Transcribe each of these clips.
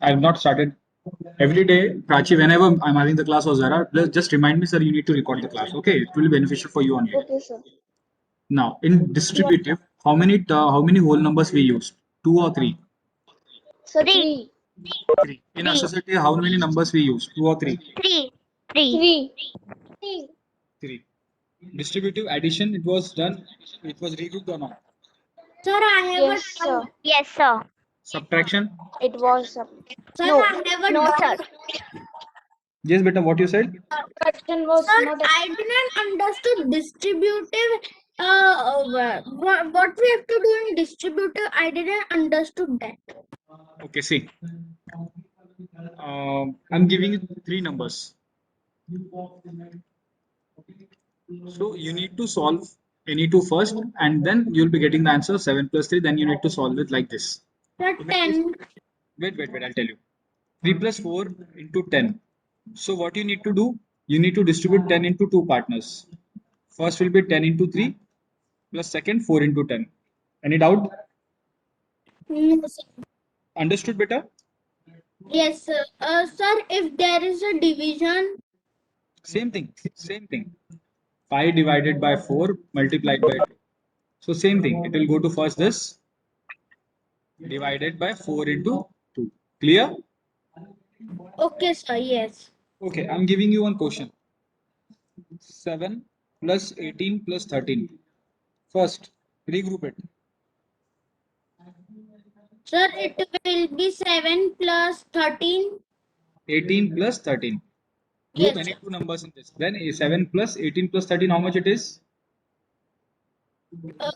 I've not started. Every day, Prachi, whenever I'm having the class or Zara, just remind me, sir, you need to record the class. Okay, it will be beneficial for you only. Okay, sir. Now, in distributive, how many whole numbers we use? Two or three? Sir, Three. Three. In associative, how many numbers we use? Two or three? Three. Three. Three. Distributive addition, it was done. It was regrouped or not? Sir, I have Yes, a sir. doubt. Yes, sir. Subtraction. It was. Sir, No. I have a No, doubt. sir. Yes, beta. What you said? Subtraction was Sir, not. I didn't understood distributive. What we have to do in distributive, I didn't understood that. Okay. See, I'm giving you three numbers. So you need to solve any two first, and then you'll be getting the answer 7 plus 3. Then you need to solve it like this. Sir, 10. Wait. I'll tell you. 3 plus 4 into 10. So what you need to do? You need to distribute 10 into two partners. First will be 10 into 3 plus second 4 into 10. Any doubt? No, sir. Understood, beta? Yes, sir. Sir, if there is a division, Same thing. Same thing. 5 divided by 4 multiplied by 2. So same thing. It will go to first this divided by 4 into 2. Clear? okay, sir. Yes. Okay, I'm giving you one question. 7 plus 18 plus 13. First, regroup it. Sir, it will be 7 plus 13. 18 plus 13. Group Yes, any sir. two numbers in this. Then 7 plus 18 plus 13, how much it is? Uh,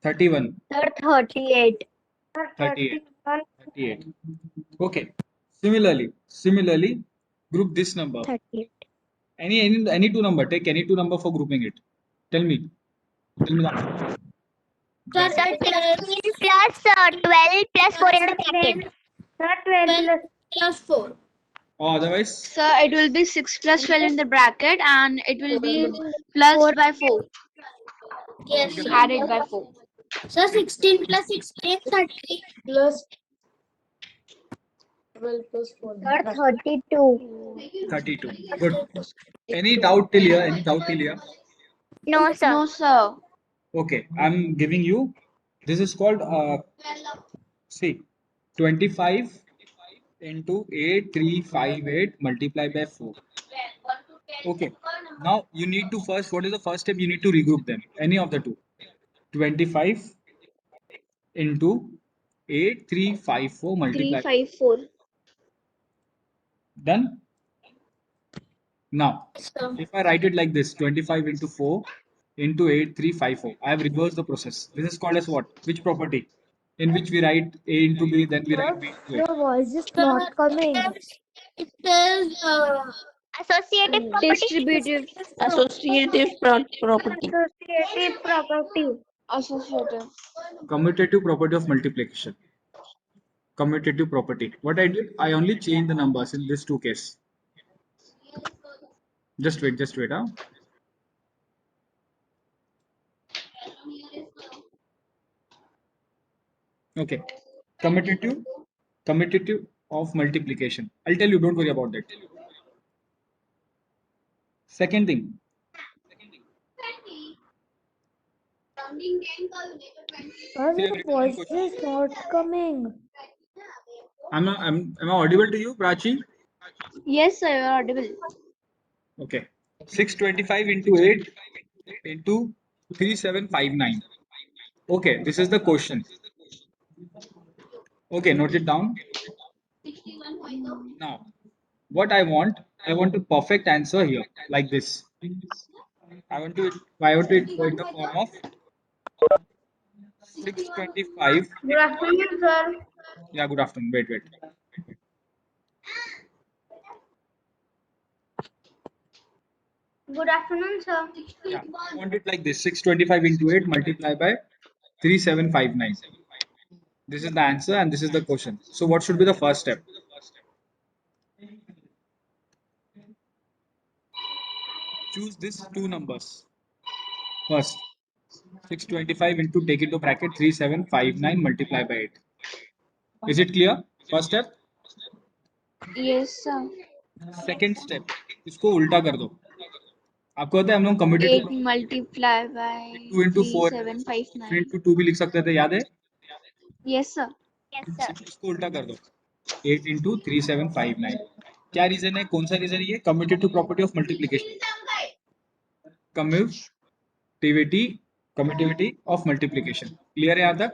31. Sir, 38. 38. 38. Okay. Similarly, group this number. 38. Any two number. Take any two number for grouping it. Tell me. Tell me the answer. Sir, Sir, it 16 is plus 12 plus 4 into bracket. 12 plus 4. Or otherwise, Sir, it will be 6 plus 12 in the bracket and it will be plus by 4. Yes, sir. Added by 4. Sir, 16 plus 16, 30. Plus 12 plus 4. Sir, 32. 32. Good. Any doubt till here? Any doubt till here? No, sir. No, sir. Okay. I'm giving you. This is called see 25 into 8358 multiplied by 4. Okay. Now you need to first, what is the first step? You need to regroup them. Any of the two. 25 into 8354 multiplied. 354. Done? Now, Sir. if I write it like this, 25 into 4 into 8354. I have reversed the process. This is called as what? Which property? In which we write A into B, then we write B into A. Your voice is Sir, not coming. it is Associative property. Distributive. Associative property. Associative property. Associative. Commutative property of multiplication. Commutative property. What I did, I only changed the numbers in this two case. Just wait. Huh? Okay. Commutative of multiplication. I'll tell you, don't worry about that. Second thing. Sir, See, your I've written one voice question. is not coming. Am I audible to you, Prachi? Yes, sir, you are audible. Okay. 625 into 8 into 3759. Okay, this is the question. Okay, note it down. Now, what I want a perfect answer here, like this. I want it in the form of 625. Good afternoon, sir. Yeah, good afternoon. Wait. Good afternoon, sir. Yeah, I want it like this: 625 into 8 multiplied by 3759. This is the answer and this is the question. So, what should be the first step? Choose these two numbers. First, 625 into, take into bracket, 3759 multiplied by 8. Is it clear? First step? Yes, sir. Second step, इसको उल्टा कर दो। आपको पता है हम लोग 8 commutative multiply by 2 into 4 3 3759. into 2 भी लिख सकते थे, याद है? Yes, sir. Yes, sir. इसको उल्टा कर दो, 8 into 3759। क्या रीजन है, कौन सा रीजन है ये? Commutative property of multiplication, commutativity of multiplication. Clear है यहाँ तक?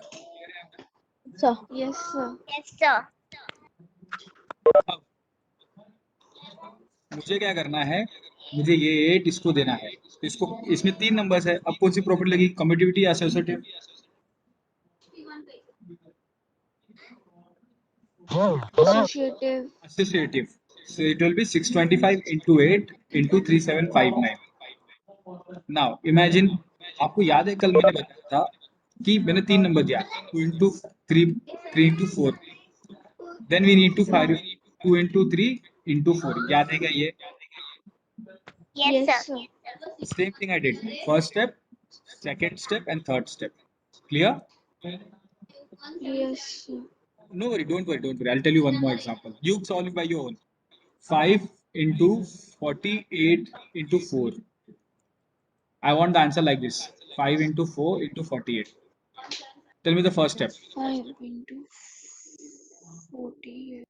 Yes, sir. Yes, sir. अब मुझे क्या करना है, मुझे ये 8 इसको देना है, तो इसको, इसमें 3 नंबर्स है, अब कौन सी प्रॉपर्टी लगेगी, कम्यूटिविटी या associative? Associative. Associative. So it will be 625 into 8 into 3759. Now imagine, आपको याद है कल मैंने बताया था कि मैंने 3 नंबर दिया, 2 into 3 3 into 4, then we need to find 2 into 3 into 4, याद है क्या ये? Yes, sir. Same thing I did, first step, second step and third step. Clear? Yes, sir. No worry, don't worry, I'll tell you one more example, you solve it by your own. 5 into 48 into 4, I want the answer like this, 5 into 4 into 48. Tell me the first step. 5 into 48.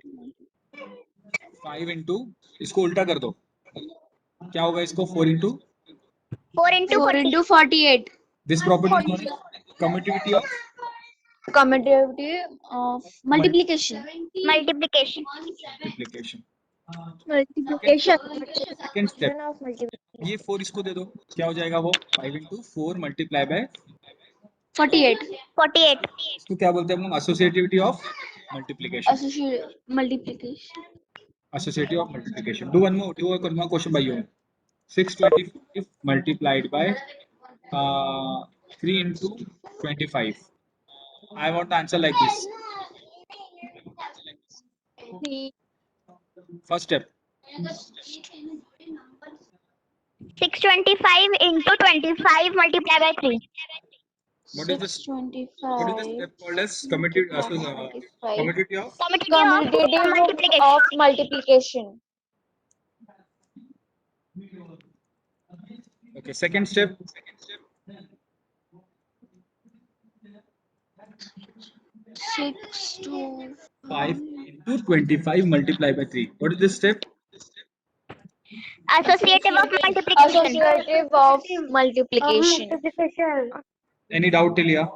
5 into, इसको उल्टा कर दो, क्या होगा इसको? 4 into, 4 into 4 40. into 48. this property is known as commutativity of Commutativity of multiplication. Multiplication. multiplication. Multiplication. Second step, ये 4 इसको दे दो, क्या हो जाएगा वो? 5 into 4 multiply by, 48. 48. इसको क्या बोलते हैं हम लोग? Associativity of multiplication. Associative multiplication. Associative of multiplication. Do one more question by you. 625 multiplied by 3 into 25. I want the answer like this. First step, 625 into 25 multiplied by 3. what is this? 625. What is the step called as commutativity of Commutativity of Commutative multiplication. of multiplication. Okay, second step, 6 to 5 into 25 multiplied by 3. What is this step? Associative of multiplication. Associative of multiplication. Any doubt till here?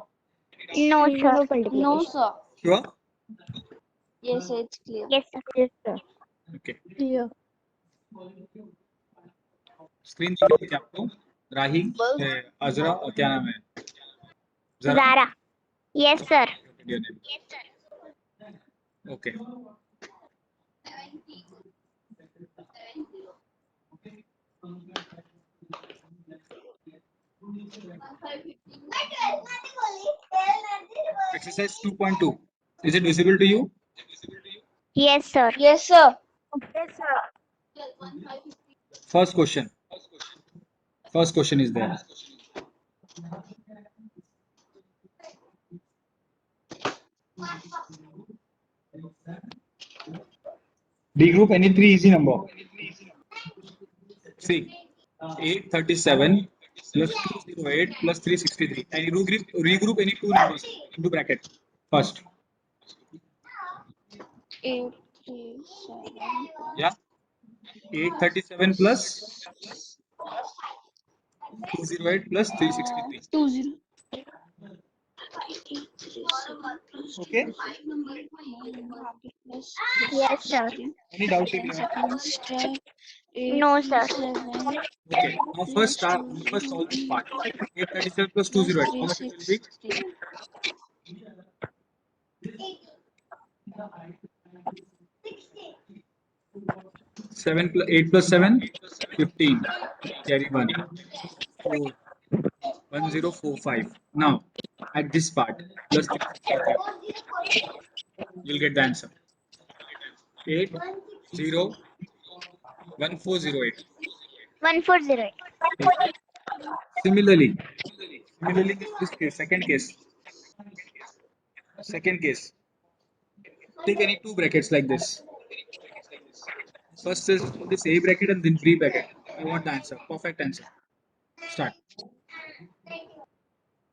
No, sir. No, sir. Sure? Yes, it's clear. Yes, sir. Yes, sir. Okay. Clear. Screen दिख रही है आपको? राही, अजरा और क्या नाम है? Zara. Yes, sir. Okay. Exercise 2.2. Is it visible to you? Yes, sir. Yes, sir. First question. First question is there. D group any three easy number. See, 837 plus 208 plus 363. And regroup any two numbers into bracket. First. 8, 3, 7. Yeah. 837 plus 208 plus 363. 20. Okay. Yes, sir. Any doubt in here? Second step. 8, No, sir. 7, Okay. Now first solve this part. 837 plus 208. How much it will be? 8 plus 7, 15. Carry 1. 4. 1045. Now, at this part, plus 3, you'll get the answer. 8, 0, 1408. 1408. Similarly, this case, second case. Take any two brackets like this. First is this A bracket and then B bracket. I want the answer. Perfect answer. Start.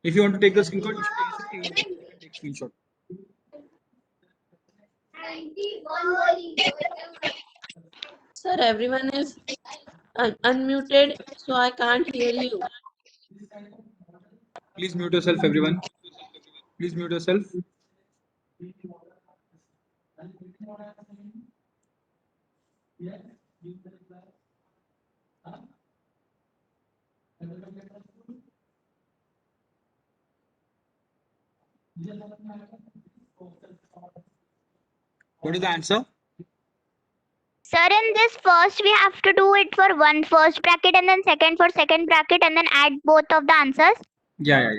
If you want to take the screenshot, you can take screenshot. Sir, everyone is unmuted, so I can't hear you. Please mute yourself, everyone. Please mute yourself. What is the answer? Sir, in this first we have to do it for one first bracket and then second for second bracket and then add both of the answers. Yeah.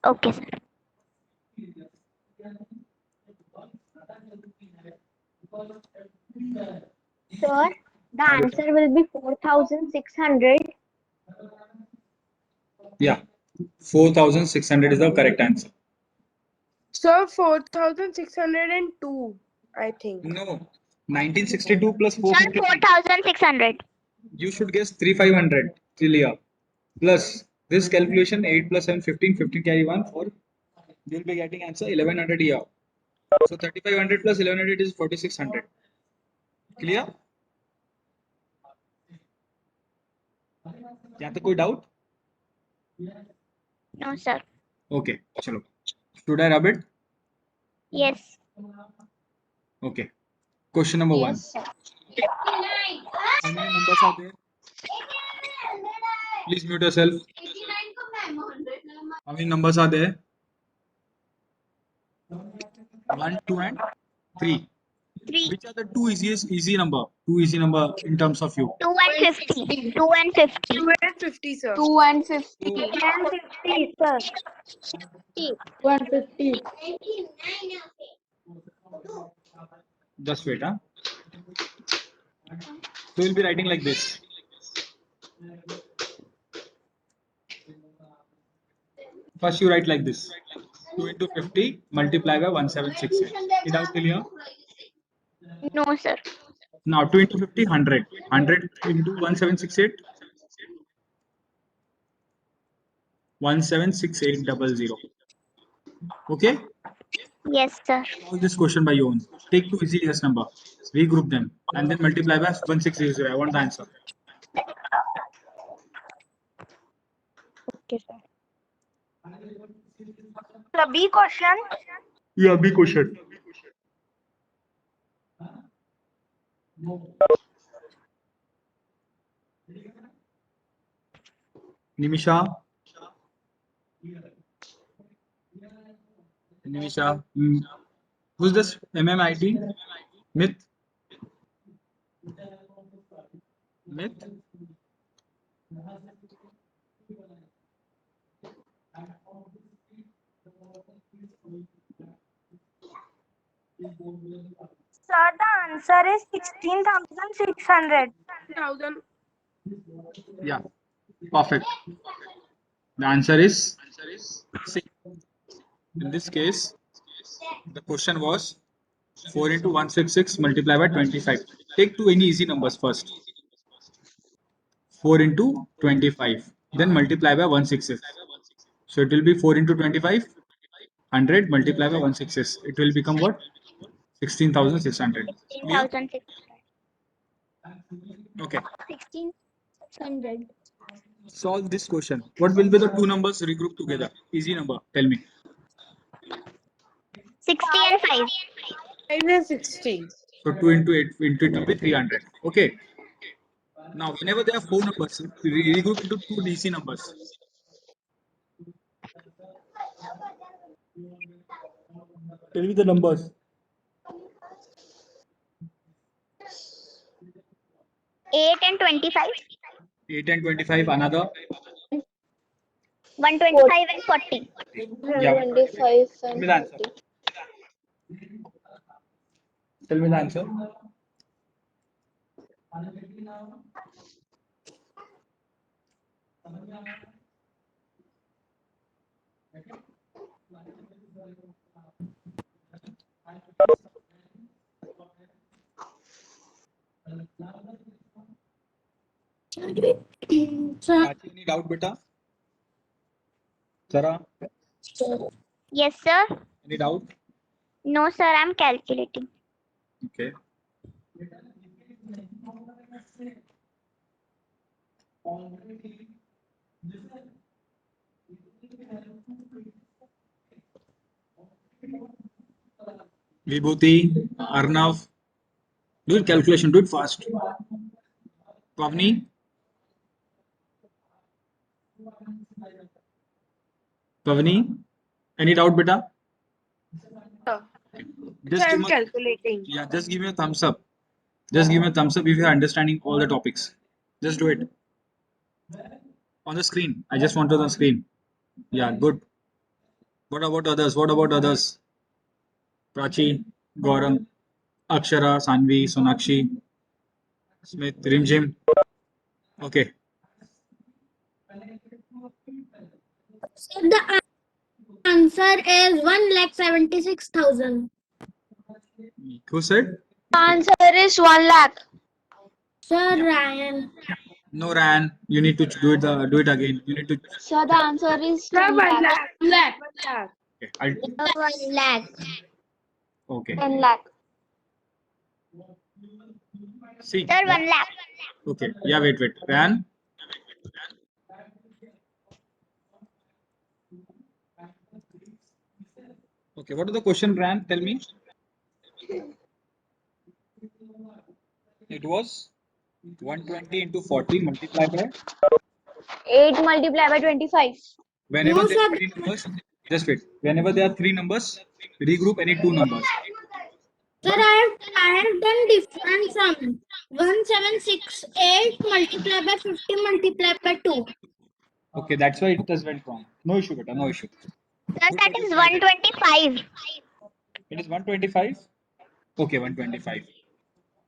Okay, sir. Sir, the answer will be 4,600. Yeah. 4,600 is the correct answer. Sir, 4,602, I think. No. 1962 plus Sir, 450. 4,600. You should guess 3,500. Clear. Plus this calculation 8 plus 7, 15. 15 carry 1 4. You'll be getting answer 1100 here. So 3,500 plus 1100 is 4,600. Clear? यहाँ तक कोई doubt? No, sir. Okay. चलो. Should I rub it? Yes. Okay. Question number 1. Yes, sir. How many numbers are there? Please mute yourself. How many numbers are there? 1, 2, and 3. 3. Which are the two easy number? Two easy number in terms of you. 2 and 50. 2 and 50. 250, sir. 2 and 50. 150, sir. 150. Just wait, huh? So we'll be writing like this. First you write like this. 2 into 50 multiply by 1768. Is that clear? No, sir. Now 2 into 50, 100. 100 into 1768. 176800. Okay? Yes, sir. Solve this question by your own. Take two easiest number, regroup them, and then multiply by 1600. I want the answer. Okay, sir. The B question. Yeah, big question. Nimisha. Nimisha. Who's this? MMIT? Myth? Myth? Sir, the answer is 16,600. 1,000. Yeah, perfect. The answer is C. In this case, the question was 4 into 166 multiplied by 25. Take two any easy numbers first. 4 into 25. Then multiply by 166. So it will be 4 into 25. 100 multiplied by 166. It will become what? 16,600. Clear? 16,600. Okay. 1,600. Solve this question. What will be the two numbers regrouped together? Easy number. Tell me. 60 and 5. 5 and 60. So 2 into 8 into it will be 300. Okay. Now, whenever there are four numbers, regroup into two DC numbers. Tell me the numbers. 8 and 25. 8 and 25. Another. 125 and 40. Yeah. 125 Tell and me the answer. 40. Tell me the answer. Sir, Prachi, any doubt, beta? Sarah, Yes, sir. any doubt? No, sir. I'm calculating. Okay. Vibhuti, Arnav, do it calculation, do it fast. Pavni, any doubt, beta? Sir, Just give I'm me, calculating. yeah, just give me a thumbs up. Just give me a thumbs up if you're understanding all the topics. Just do it on the screen. I just want it on the screen. Yeah, good. What about others? What about others? Prachi, Gauram, Akshara, Sanvi, Sonakshi, Smith, Rimjim. Okay. sir, the answer is 1,76,000. Who said? Answer is 1 lakh. Sir, Ryan. No, Ran. You need to do it again. You need to. Sir, the answer is Sir, 10 1 lakh. lakh. 1 lakh. Okay. 1 lakh. Okay. 10 lakh. See. Sir, 1 lakh. Okay. Yeah. Wait. Ran. Okay. What is the question, Ran? Tell me. It was 120 into 40 multiplied by 8 multiplied by 25. whenever No, there are sir. three numbers. Just wait. Whenever there are three numbers, regroup any two numbers. Sir, I have done different sum. 1768 multiplied by 50 multiplied by 2. Okay. That's why it has went wrong. No issue, beta. No issue. Sir, that is 125. It is 125. Okay. 125.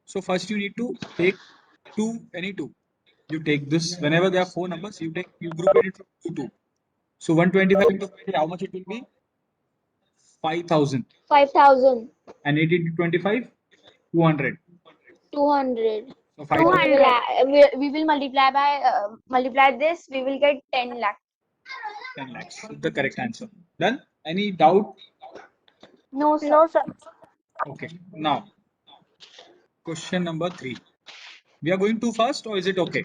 So first you need to take any two. You take this whenever there are four numbers. You group it into two. So 125 into 50, how much it will be? 5,000. 5,000. And 80 into 25, 200. 200. So 5,000. 200. We will multiply this. We will get 10 lakh. 10 lakhs. The correct answer. Done? Any doubt? No, sir. No, sir. Okay. Now, question number 3. We are going too fast, or is it okay?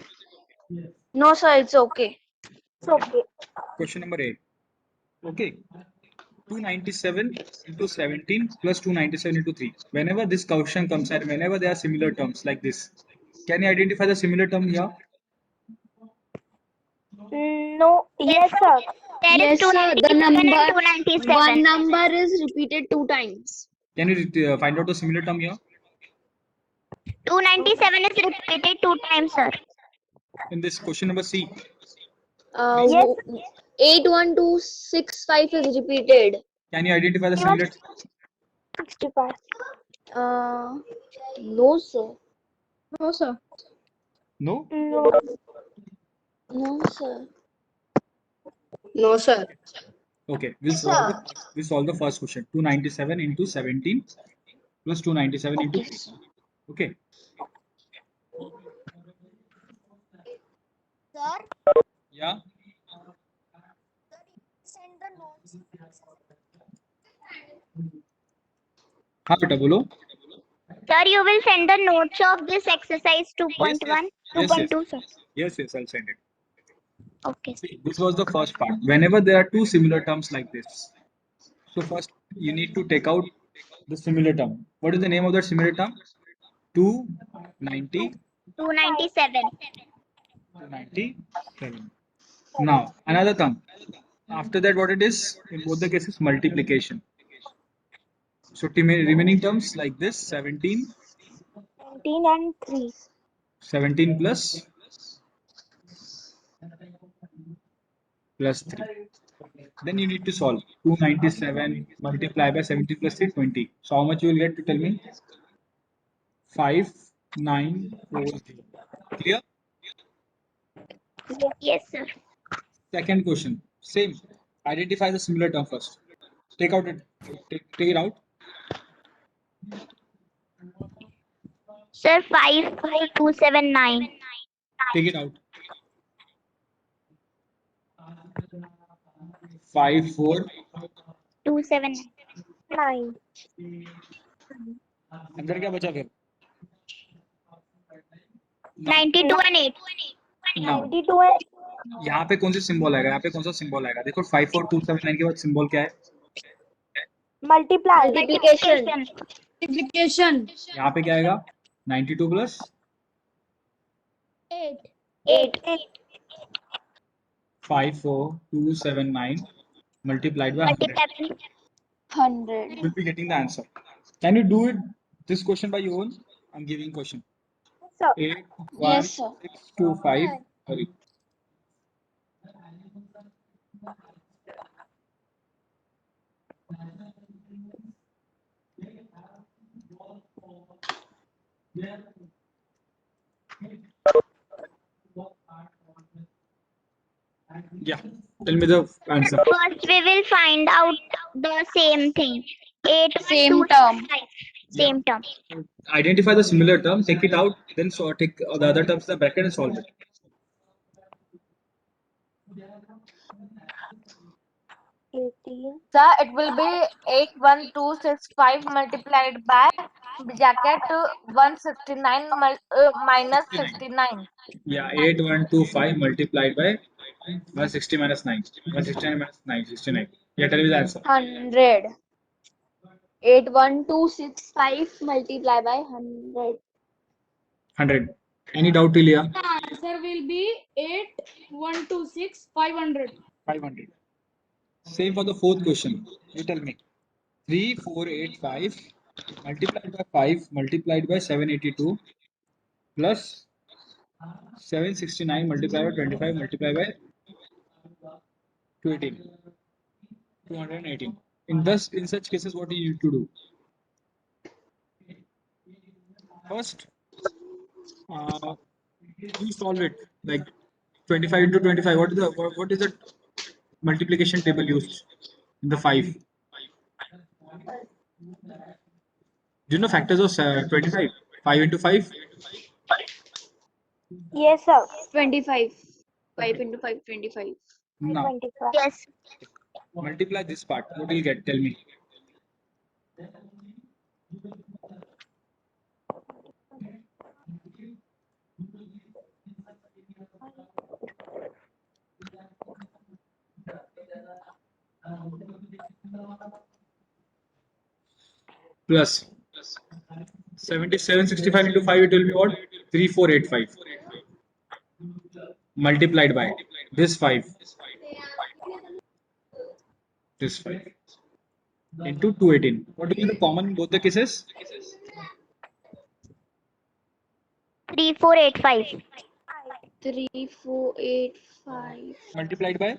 No, sir. It's okay. It's okay. Question number 8. Okay. 297 into 17 plus 297 into 3. Whenever this question comes and whenever there are similar terms like this, can you identify the similar term here? No. Yes, sir. There Yes, is sir. The 297 and number, 297. one number is repeated 2 times. Can you find out the similar term here? 297 is repeated 2 times, sir. In this question number C. Yes. 81265 is repeated. Can you identify the similar? 65. No, sir. No, sir. No? No. No, sir. No, sir. Okay, we'll solve the first question. 297 into 17 plus 297 into 3. Okay. Sir, Yeah. send the notes. हाँ बेटा बोलो. Sir, you will send the notes of this exercise 2.1, Yes, 2.2, sir. Yes, I'll send it. Okay. See, this was the first part. Whenever there are two similar terms like this, so first you need to take out the similar term. What is the name of that similar term? 290. 297. 297. Now another term. After that, what it is? In both the cases, multiplication. So remaining terms like this: 17 17 and 3. 17 plus 3. Then you need to solve 297 multiplied by 17 plus 3, 20. So how much you will get to tell me? 5940. Clear? Yes, sir. Second question. Same. Identify the similar term first. Take it out. Sir, 54279. Take it out. 5, 4. 279. 9. अंदर क्या बचा फिर? 92 and 8. Now, 92 and यहाँ पे कौन सी symbol आएगा? यहाँ पे कौन सा सिंबल आएगा? देखो 54279 के बाद सिंबल क्या है? multiply. Multiplication. Multiplication. यहाँ पे क्या आएगा? 92 plus 8. 8. 54279 multiplied by 100. Multiply. 100. You will be getting the answer. Can you do it this question by your own? I'm giving question. Sir. 8, 1, Yes, sir. 6, 2, 5. Sorry. Yeah, tell me the answer. First, we will find out the same thing. 8, Same 2, term. 5. Same term. Identify the similar term, take it out, then take the other terms in the bracket and solve it. Sir, it will be 81265 multiplied by bracket 169 minus 69. Yeah, 8125 multiplied by 160 minus 9. 169 minus 9, 69. Yeah, tell me the answer. 100. 81265 multiplied by 100. 100. Any doubt till here? Answer will be 8126 500. 500. Same for the fourth question. You tell me. 3485 multiplied by 5 multiplied by 782 plus 769 multiplied by 25 multiplied by 218. 218. In such cases, what do you need to do? First, you solve it like 25 into 25. What is the multiplication table used in the 5? Do you know factors of 25? 5 into 5? Yes, sir. 25. 5 into 5, 25. Now, 25. Yes. multiply this part. What will you get? Tell me. Plus 765 into 5, it will be what? 3485. Multiplied by this 5. This 5. Into 218. What will be the common in both the cases? 3485. 3485. Multiplied by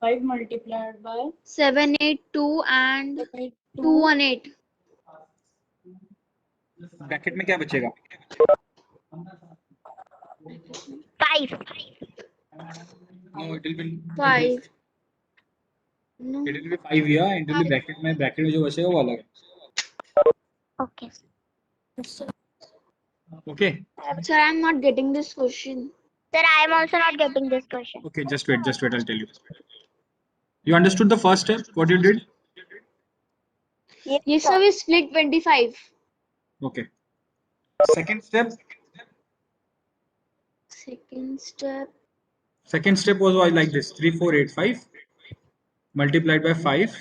5 multiplied by 782 and 218. Bracket में क्या बचेगा? 5. No, it will be 5. No. It will be 5 here. It will be bracket में जो बचेगा वो अलग है. Okay. Okay. Sir, I'm not getting this question. Sir, I am also not getting this question. Okay, just wait. I'll tell you. You understood the first step? What you did? Yes, sir, we split 25. Okay. Second step. Second step was like this: 3485 multiplied by 5,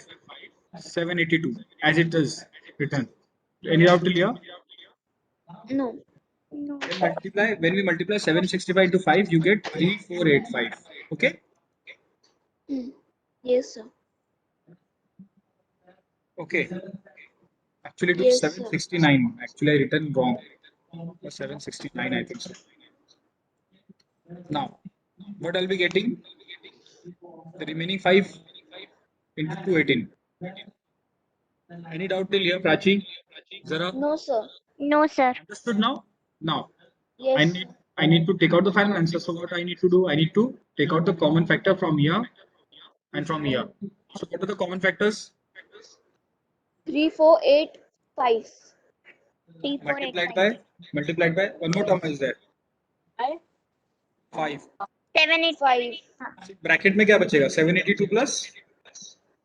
782, as it is written. Any doubt till here? No. When we multiply 765 into 5, you get 3485. Okay. Yes, sir. Okay. Actually, it was Yes, sir. 769. Actually, I written wrong. 769, I think so. Now, what I'll be getting? The remaining 5 into 218. Any doubt till here, Prachi? Zara? No, sir. No, sir. Understood now? Now, Yes. I need to take out the final answer. So what I need to do? I need to take out the common factor from here and from here. So what are the common factors? 3485. multiplied by one more term is there. 5. 782. 5. Bracket में क्या बचेगा? 782 plus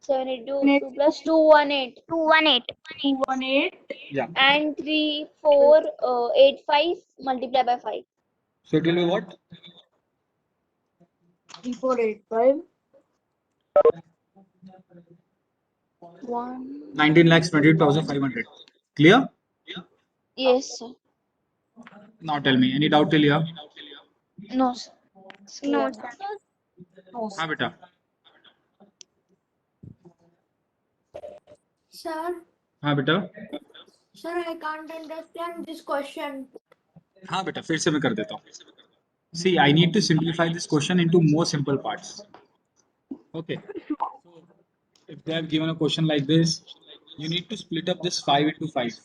782 plus 218 218. yeah. and 3485 multiplied by 5. So it will be what? 3485. 19,28,500. Clear? Yes, sir. Now tell me, any doubt till here? No, sir. No, sir. हाँ बेटा. Sir, हाँ बेटा. sir, I can't understand this question. हाँ बेटा, फिर से मैं कर देता हूँ. See, I need to simplify this question into more simple parts. Okay. So, if they have given a question like this, you need to split up this 5 into 5.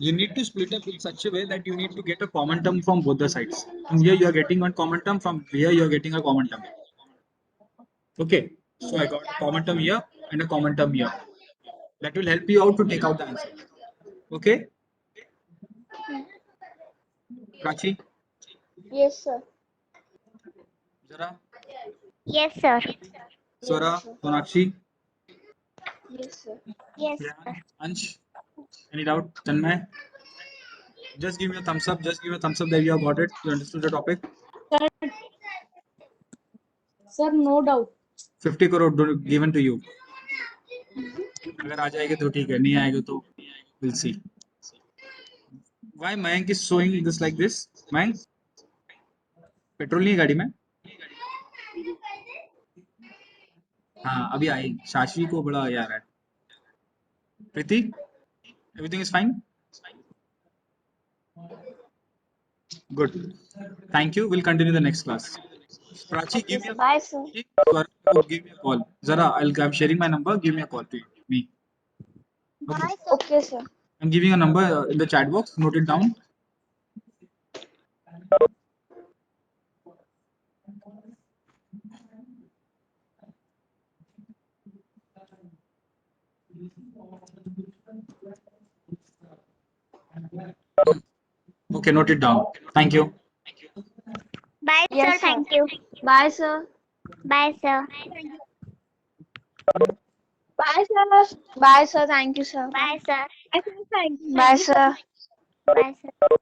You need to split up in such a way that you need to get a common term from both the sides. From here, you are getting one common term. From here, you are getting a common term. Okay. So, I got a common term here and a common term here. That will help you out to take out the answer. Okay. Prachi, Yes, sir. Zara, Yes, sir. Swara, Sonakshi, Yes, sir. Yes, Priyan, sir. Ansh. Any doubt? Tanmay? Just give me a thumbs up. Just give me a thumbs up that you have got it. You understood the topic. Sir, no doubt. 50 crore given to you. अगर आ जाएगा तो ठीक है, नहीं आएगा तो we'll see. Why Mayank is showing this like this? Mayank, petrol नहीं है गाड़ी में? हाँ अभी आई. शाशी को बड़ा यार है. प्रीति, everything is fine? Good. Thank you. We'll continue the next class. Prachi, give me a Bye, sir. give me a call. Zara, I'm sharing my number. Give me a call to me. Okay. Okay, sir. I'm giving a number in the chat box. Note it down. Okay, note it down. Thank you. Bye, Yes, sir. sir. Thank you. Bye, sir. Bye, sir. Bye, sir. Bye, sir. Thank you, sir. Bye, sir. Bye, sir. Bye, sir.